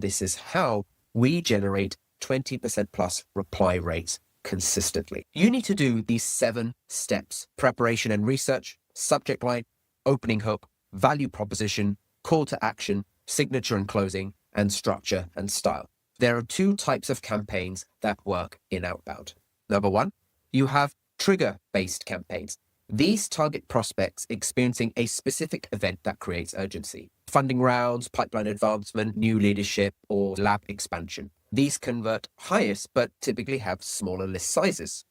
This is how we generate 20% plus reply rates consistently. You need to do these 7 steps: preparation and research, subject line, opening hook, value proposition, call to action, signature and closing, and structure and style. There are 2 types of campaigns that work in outbound. Number 1, you have trigger-based campaigns. These target prospects experiencing a specific event that creates urgency. Funding rounds, pipeline advancement, new leadership, or lab expansion. These convert highest, but typically have smaller list sizes.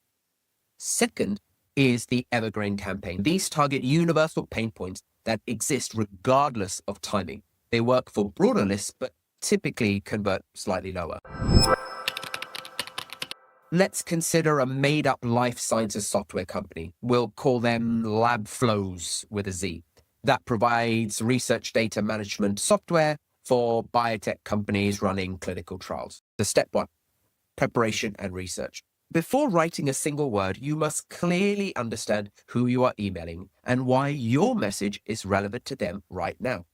Second is the Evergreen campaign. These target universal pain points that exist regardless of timing. They work for broader lists, but typically convert slightly lower. Let's consider a made-up life sciences software company. We'll call them Lab Flows with a Z. That provides research data management software for biotech companies running clinical trials. So step 1, preparation and research. Before writing a single word, you must clearly understand who you are emailing and why your message is relevant to them right now.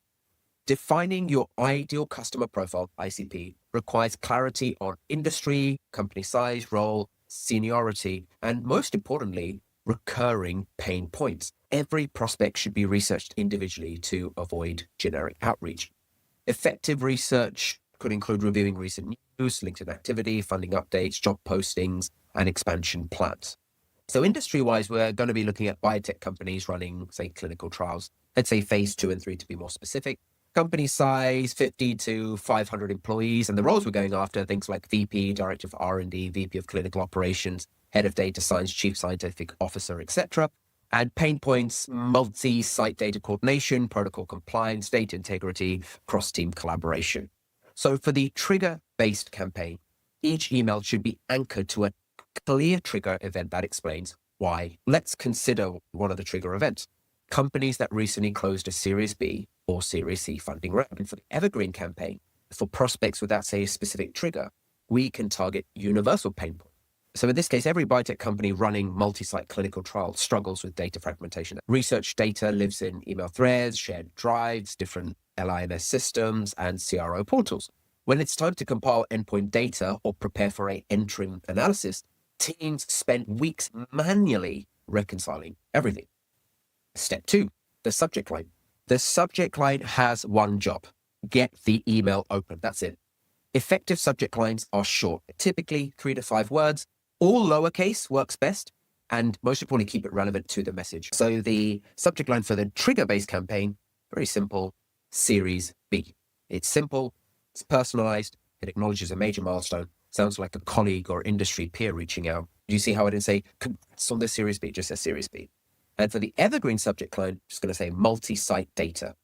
Defining your ideal customer profile, ICP, requires clarity on industry, company size, role, seniority, and most importantly, recurring pain points. Every prospect should be researched individually to avoid generic outreach. Effective research could include reviewing recent news, LinkedIn activity, funding updates, job postings, and expansion plans. So industry-wise, we're going to be looking at biotech companies running, say, clinical trials. Let's say phase 2 and 3 to be more specific. Company size, 50 to 500 employees, and the roles we're going after, things like VP, Director of R&D, VP of Clinical Operations, Head of Data Science, Chief Scientific Officer, etc. And pain points: multi-site data coordination, protocol compliance, data integrity, cross-team collaboration. So for the trigger-based campaign, each email should be anchored to a clear trigger event that explains why. Let's consider one of the trigger events. Companies that recently closed a Series B or Series C funding round. And for the Evergreen campaign, for prospects without, say, a specific trigger, we can target universal pain points. So in this case, every biotech company running multi-site clinical trials struggles with data fragmentation. Research data lives in email threads, shared drives, different LIMS systems, and CRO portals. When it's time to compile endpoint data or prepare for an interim analysis, teams spend weeks manually reconciling everything. Step 2, the subject line. The subject line has one job: get the email open. That's it. Effective subject lines are short, typically 3 to 5 words. All lowercase works best, and most importantly, keep it relevant to the message. So the subject line for the trigger-based campaign, very simple: Series B. It's simple, it's personalized, it acknowledges a major milestone, sounds like a colleague or industry peer reaching out. Do you see how I didn't say congrats on the Series B, just a Series B? And for the Evergreen subject line, I'm just going to say multi-site data.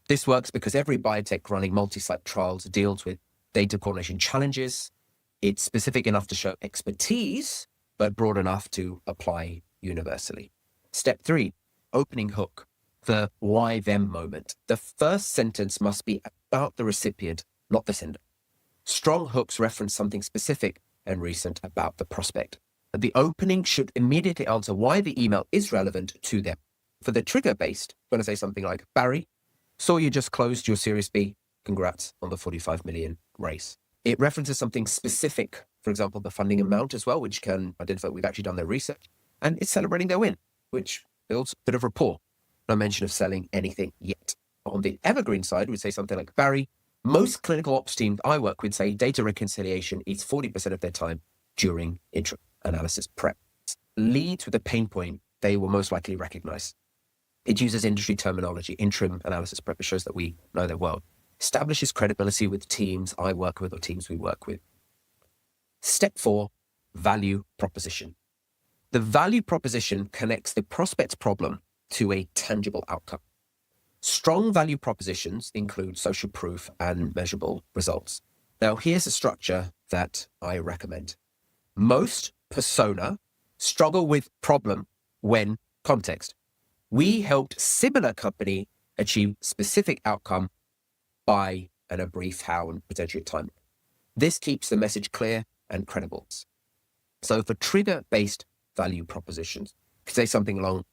This works because every biotech running multi-site trials deals with data coordination challenges. It's specific enough to show expertise, but broad enough to apply universally. Step 3, opening hook, the why them moment. The first sentence must be about the recipient, not the sender. Strong hooks reference something specific and recent about the prospect. The opening should immediately answer why the email is relevant to them. For the trigger-based, I'm going to say something like, Barry, saw you just closed your Series B. Congrats on the 45 million raise. It references something specific, for example, the funding amount as well, which can identify we've actually done their research. And it's celebrating their win, which builds a bit of rapport. No mention of selling anything yet. On the Evergreen side, we'd say something like, Barry, most clinical ops teams I work with say data reconciliation eats 40% of their time during interim analysis prep. Leads with a pain point they will most likely recognize. It uses industry terminology, interim analysis prep. It shows that we know their world. Establishes credibility with teams I work with or teams we work with. Step 4, value proposition. The value proposition connects the prospect's problem to a tangible outcome. Strong value propositions include social proof and measurable results. Now, here's a structure that I recommend. Most persona struggle with problem when context. We helped similar company achieve specific outcome by and a brief how and potentially a time. This keeps the message clear and credible. So for trigger-based value propositions, you could say something along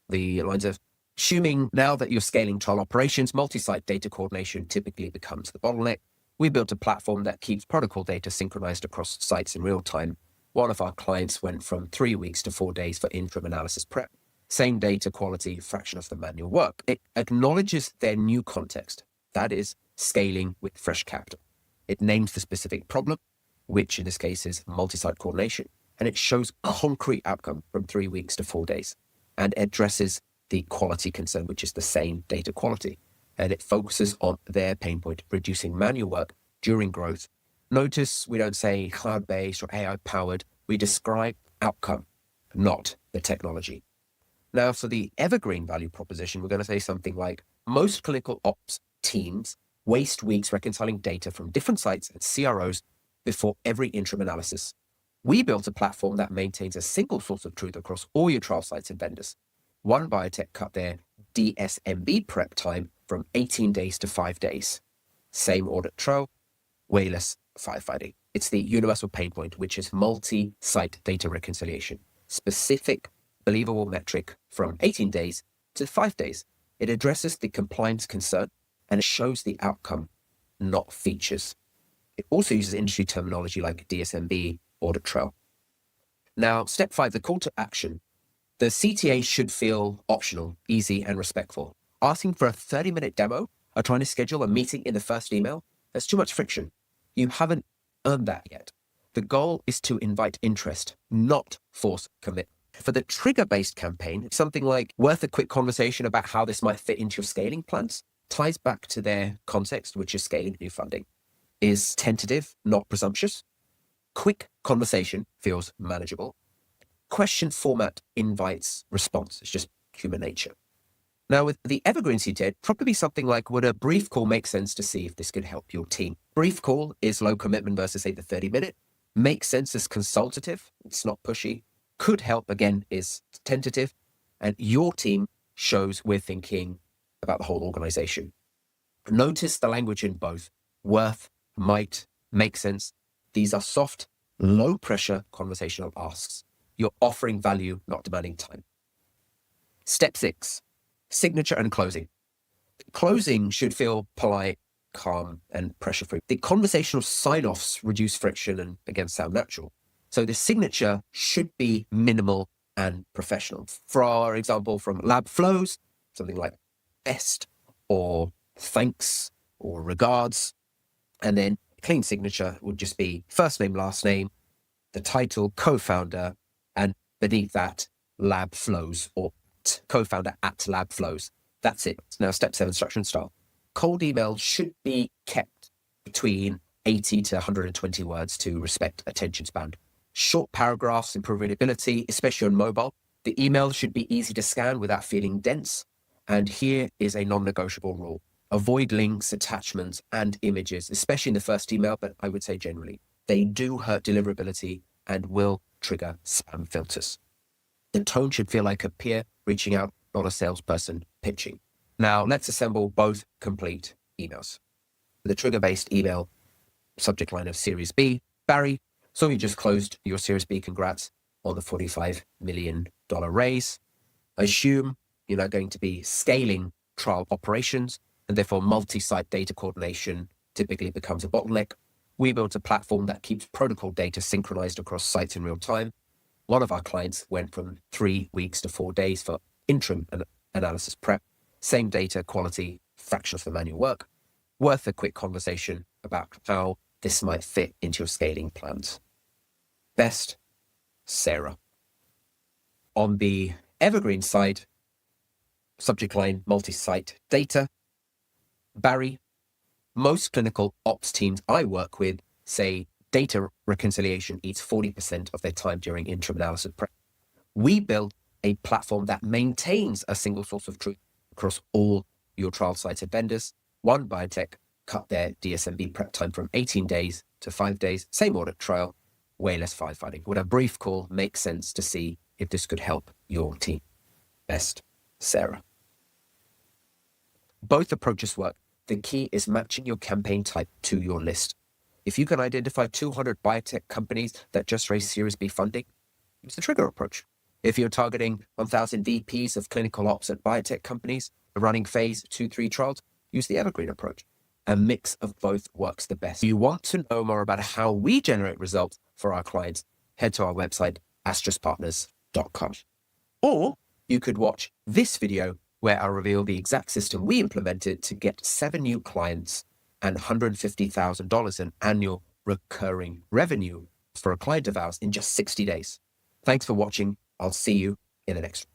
the lines of, assuming now that you're scaling trial operations, multi-site data coordination typically becomes the bottleneck. We built a platform that keeps protocol data synchronized across sites in real time. One of our clients went from 3 weeks to 4 days for interim analysis prep. Same data quality, fraction of the manual work. It acknowledges their new context, that is, scaling with fresh capital. It names the specific problem, which in this case is multi-site coordination, and it shows concrete outcome from 3 weeks to 4 days, and addresses the quality concern, which is the same data quality. And it focuses on their pain point, reducing manual work during growth. Notice we don't say cloud-based or AI-powered. We describe outcome, not the technology. Now, for the Evergreen value proposition, we're going to say something like, most clinical ops teams waste weeks reconciling data from different sites and CROs before every interim analysis. We built a platform that maintains a single source of truth across all your trial sites and vendors. One biotech cut their DSMB prep time from 18 days to 5 days. Same audit trail, way less firefighting. It's the universal pain point, which is multi-site data reconciliation. Specific, believable metric from 18 days to 5 days. It addresses the compliance concern and it shows the outcome, not features. It also uses industry terminology like DSMB, audit trail. Now, step 5, the call to action. The CTA should feel optional, easy, and respectful. Asking for a 30-minute demo or trying to schedule a meeting in the first email, there's too much friction. You haven't earned that yet. The goal is to invite interest, not force commit. For the trigger-based campaign, something like worth a quick conversation about how this might fit into your scaling plans ties back to their context, which is scaling new funding, is tentative, not presumptuous. Quick conversation feels manageable. Question format invites response. It's just human nature. Now, with the Evergreen CTA, it'd probably be something like, would a brief call make sense to see if this could help your team? Brief call is low commitment versus, say, the 30-minute. Makes sense as consultative. It's not pushy. Could help, again, is tentative. And your team shows we're thinking about the whole organization. Notice the language in both. Worth, might, make sense. These are soft, low-pressure conversational asks. You're offering value, not demanding time. Step 6, signature and closing. Closing should feel polite, calm, and pressure-free. The conversational sign-offs reduce friction and, again, sound natural. So the signature should be minimal and professional. For example, from lab flows, something like best or thanks or regards. And then clean signature would just be first name, last name, the title, co-founder, and beneath that, lab flows or co-founder at lab flows. That's it. Now, step 7, structure and style. Cold emails should be kept between 80 to 120 words to respect attention span. Short paragraphs improve readability, especially on mobile. The email should be easy to scan without feeling dense. And here is a non-negotiable rule. Avoid links, attachments, and images, especially in the first email, but I would say generally. They do hurt deliverability and will trigger spam filters. The tone should feel like a peer reaching out, not a salesperson pitching. Now, let's assemble both complete emails. The trigger-based email, subject line of Series B. Barry, so you just closed your Series B. Congrats on the $45 million raise. Assume you're not going to be scaling trial operations, and therefore multi-site data coordination typically becomes a bottleneck. We built a platform that keeps protocol data synchronized across sites in real time. One of our clients went from 3 weeks to 4 days for interim analysis prep. Same data quality, fraction of the manual work. Worth a quick conversation about how this might fit into your scaling plans. Best, Sarah. On the Evergreen side, subject line, multi-site data. Barry, most clinical ops teams I work with say data reconciliation eats 40% of their time during interim analysis prep. We build a platform that maintains a single source of truth across all your trial sites and vendors. One biotech cut their DSMB prep time from 18 days to 5 days. Same audit trail, way less firefighting. Would a brief call make sense to see if this could help your team? Best, Sarah. Both approaches work. The key is matching your campaign type to your list. If you can identify 200 biotech companies that just raised Series B funding, use the trigger approach. If you're targeting 1,000 VPs of clinical ops at biotech companies running phase 2-3 trials, use the Evergreen approach. A mix of both works the best. If you want to know more about how we generate results for our clients, head to our website, astraspartners.com. Or you could watch this video where I reveal the exact system we implemented to get 7 new clients and $150,000 in annual recurring revenue for a client of ours in just 60 days. Thanks for watching. I'll see you in the next one.